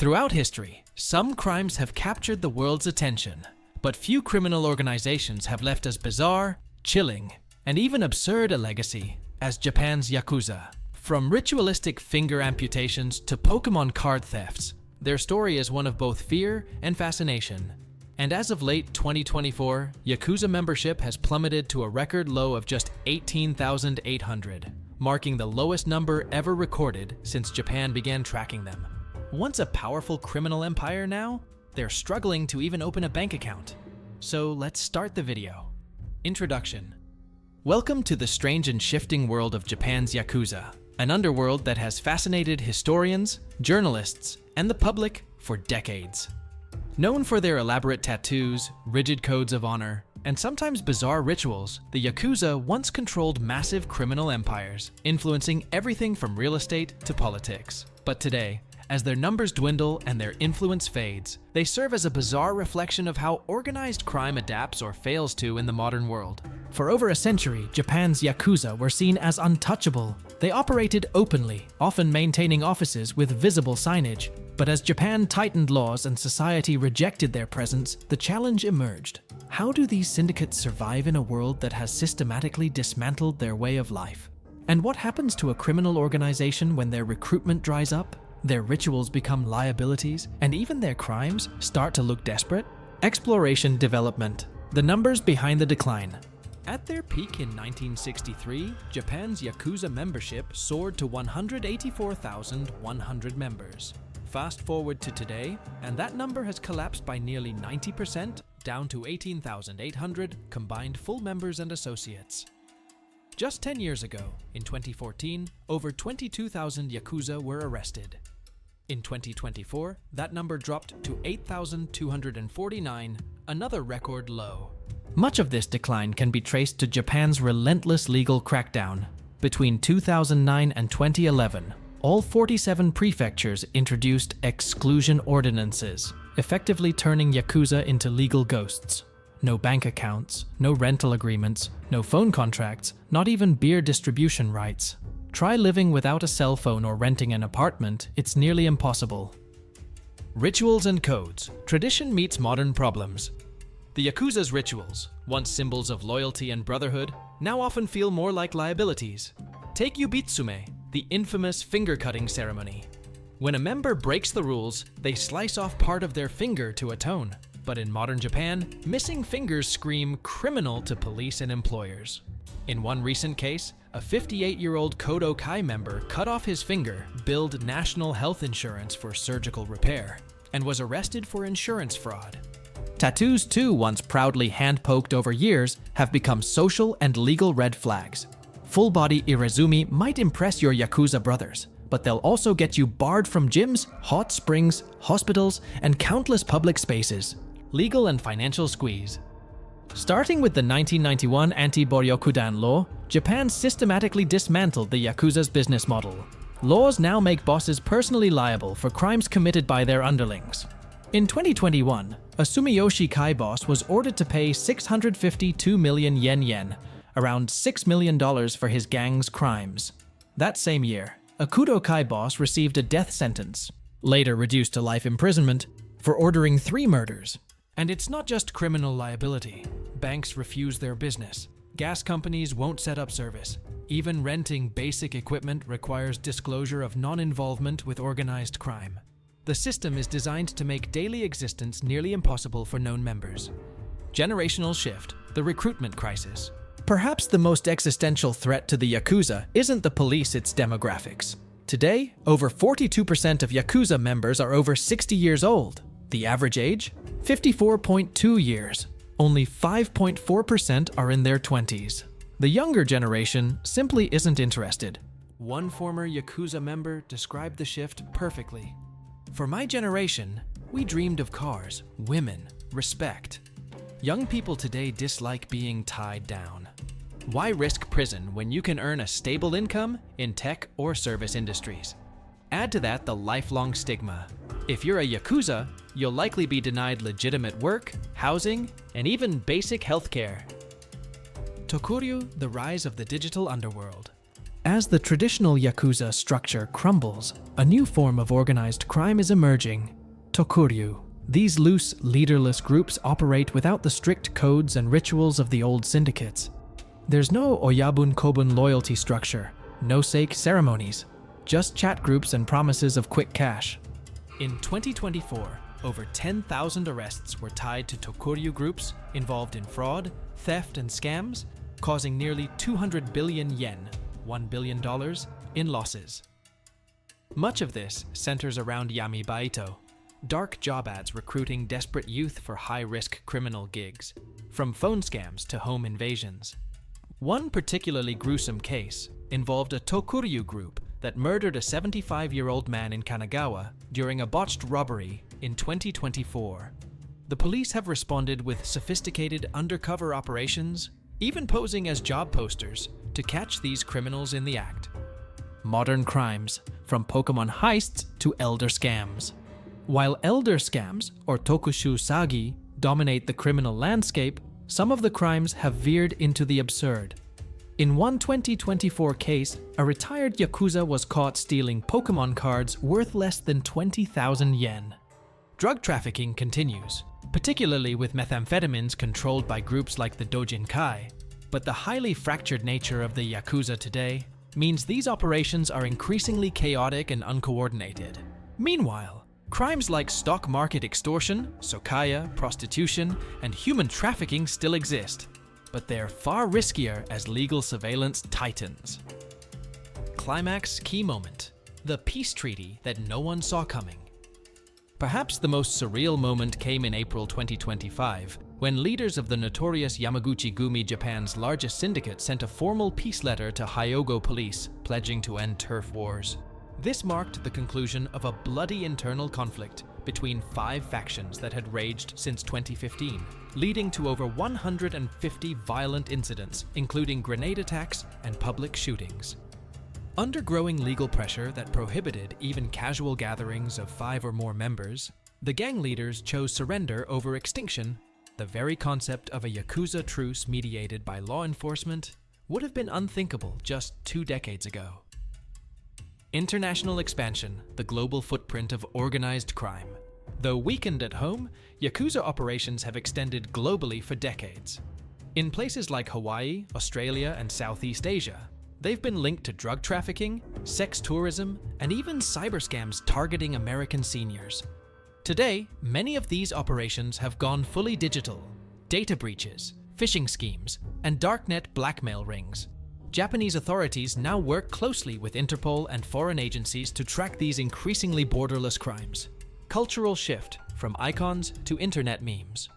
Throughout history, some crimes have captured the world's attention, but few criminal organizations have left as bizarre, chilling, and even absurd a legacy as Japan's yakuza. From ritualistic finger amputations to Pokemon card thefts, their story is one of both fear and fascination. And as of late 2024, yakuza membership has plummeted to a record low of just 18,800, marking the lowest number ever recorded since Japan began tracking them. Once a powerful criminal empire now, they're struggling to even open a bank account. So let's start the video. Introduction. Welcome to the strange and shifting world of Japan's yakuza, an underworld that has fascinated historians, journalists, and the public for decades. Known for their elaborate tattoos, rigid codes of honor, and sometimes bizarre rituals, the yakuza once controlled massive criminal empires, influencing everything from real estate to politics. But today, as their numbers dwindle and their influence fades, they serve as a bizarre reflection of how organized crime adapts or fails to in the modern world. For over a century, Japan's yakuza were seen as untouchable. They operated openly, often maintaining offices with visible signage. But as Japan tightened laws and society rejected their presence, the challenge emerged. How do these syndicates survive in a world that has systematically dismantled their way of life? And what happens to a criminal organization when their recruitment dries up? Their rituals become liabilities, and even their crimes start to look desperate? Exploration development. The numbers behind the decline. At their peak in 1963, Japan's yakuza membership soared to 184,100 members. Fast forward to today, and that number has collapsed by nearly 90%, down to 18,800 combined full members and associates. Just 10 years ago, in 2014, over 22,000 yakuza were arrested. In 2024, that number dropped to 8,249, another record low. Much of this decline can be traced to Japan's relentless legal crackdown. Between 2009 and 2011, all 47 prefectures introduced exclusion ordinances, effectively turning yakuza into legal ghosts. No bank accounts, no rental agreements, no phone contracts, not even beer distribution rights. Try living without a cell phone or renting an apartment, it's nearly impossible. Rituals and codes. Tradition meets modern problems. The yakuza's rituals, once symbols of loyalty and brotherhood, now often feel more like liabilities. Take yubitsume, the infamous finger-cutting ceremony. When a member breaks the rules, they slice off part of their finger to atone. But in modern Japan, missing fingers scream criminal to police and employers. In one recent case, a 58-year-old Kodo Kai member cut off his finger, billed national health insurance for surgical repair, and was arrested for insurance fraud. Tattoos too, once proudly hand-poked over years, have become social and legal red flags. Full-body irezumi might impress your yakuza brothers, but they'll also get you barred from gyms, hot springs, hospitals, and countless public spaces. Legal and financial squeeze. Starting with the 1991 anti-boryokudan law, Japan systematically dismantled the yakuza's business model. Laws now make bosses personally liable for crimes committed by their underlings. In 2021, a Sumiyoshi Kai boss was ordered to pay 652 million yen, around $6 million for his gang's crimes. That same year, a Kudo Kai boss received a death sentence, later reduced to life imprisonment, for ordering 3 murders. And it's not just criminal liability. Banks refuse their business. Gas companies won't set up service. Even renting basic equipment requires disclosure of non-involvement with organized crime. The system is designed to make daily existence nearly impossible for known members. Generational shift, the recruitment crisis. Perhaps the most existential threat to the yakuza isn't the police, it's demographics. Today, over 42% of yakuza members are over 60 years old. The average age? 54.2 years. Only 5.4% are in their 20s. The younger generation simply isn't interested. One former yakuza member described the shift perfectly. For my generation, we dreamed of cars, women, respect. Young people today dislike being tied down. Why risk prison when you can earn a stable income in tech or service industries? Add to that the lifelong stigma. If you're a yakuza, you'll likely be denied legitimate work, housing, and even basic healthcare. Tokuryu, the rise of the digital underworld. As the traditional yakuza structure crumbles, a new form of organized crime is emerging: tokuryu. These loose, leaderless groups operate without the strict codes and rituals of the old syndicates. There's no oyabun kobun loyalty structure, no sake ceremonies, just chat groups and promises of quick cash. In 2024, over 10,000 arrests were tied to tokuryu groups involved in fraud, theft, and scams, causing nearly 200 billion yen, $1 billion, in losses. Much of this centers around Yami Baito, dark job ads recruiting desperate youth for high-risk criminal gigs, from phone scams to home invasions. One particularly gruesome case involved a tokuryu group that murdered a 75-year-old man in Kanagawa during a botched robbery in 2024. The police have responded with sophisticated undercover operations, even posing as job posters, to catch these criminals in the act. Modern crimes, from Pokemon heists to elder scams. While elder scams, or tokushu sagi, dominate the criminal landscape, some of the crimes have veered into the absurd. In one 2024 case, a retired yakuza was caught stealing Pokemon cards worth less than 20,000 yen. Drug trafficking continues, particularly with methamphetamines controlled by groups like the Dojinkai, but the highly fractured nature of the yakuza today means these operations are increasingly chaotic and uncoordinated. Meanwhile, crimes like stock market extortion, sokaya, prostitution, and human trafficking still exist, but they're far riskier as legal surveillance tightens. Climax key moment: the peace treaty that no one saw coming. Perhaps the most surreal moment came in April 2025, when leaders of the notorious Yamaguchi-gumi, Japan's largest syndicate, sent a formal peace letter to Hyogo police, pledging to end turf wars. This marked the conclusion of a bloody internal conflict between 5 factions that had raged since 2015, leading to over 150 violent incidents, including grenade attacks and public shootings. Under growing legal pressure that prohibited even casual gatherings of 5 or more members, the gang leaders chose surrender over extinction. The very concept of a yakuza truce mediated by law enforcement would have been unthinkable just 2 decades ago. International expansion, the global footprint of organized crime. Though weakened at home, yakuza operations have extended globally for decades. In places like Hawaii, Australia, and Southeast Asia, they've been linked to drug trafficking, sex tourism, and even cyber scams targeting American seniors. Today, many of these operations have gone fully digital. Data breaches, phishing schemes, and darknet blackmail rings. Japanese authorities now work closely with Interpol and foreign agencies to track these increasingly borderless crimes. Cultural shift from icons to internet memes.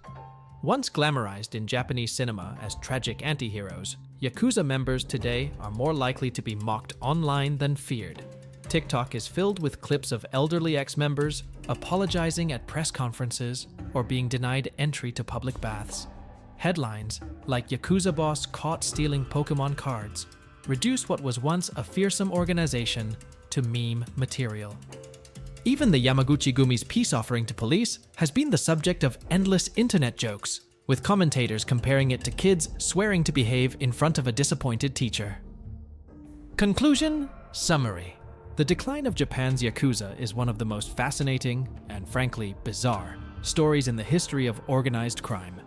Once glamorized in Japanese cinema as tragic anti-heroes, yakuza members today are more likely to be mocked online than feared. TikTok is filled with clips of elderly ex-members apologizing at press conferences or being denied entry to public baths. Headlines like "Yakuza boss caught stealing Pokemon cards" reduce what was once a fearsome organization to meme material. Even the Yamaguchi-gumi's peace offering to police has been the subject of endless internet jokes, with commentators comparing it to kids swearing to behave in front of a disappointed teacher. Conclusion, summary. The decline of Japan's yakuza is one of the most fascinating and, frankly, bizarre stories in the history of organized crime.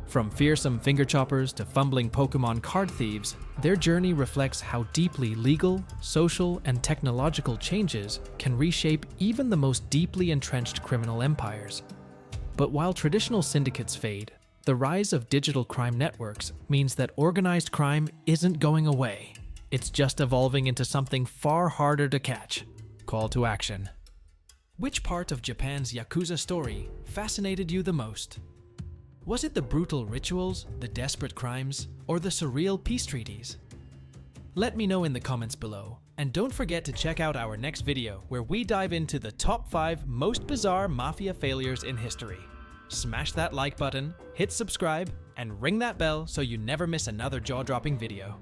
From fearsome finger choppers to fumbling Pokemon card thieves, their journey reflects how deeply legal, social, and technological changes can reshape even the most deeply entrenched criminal empires. But while traditional syndicates fade, the rise of digital crime networks means that organized crime isn't going away. It's just evolving into something far harder to catch. Call to action. Which part of Japan's yakuza story fascinated you the most? Was it the brutal rituals, the desperate crimes, or the surreal peace treaties? Let me know in the comments below, and don't forget to check out our next video where we dive into the top 5 most bizarre mafia failures in history. Smash that like button, hit subscribe, and ring that bell so you never miss another jaw-dropping video.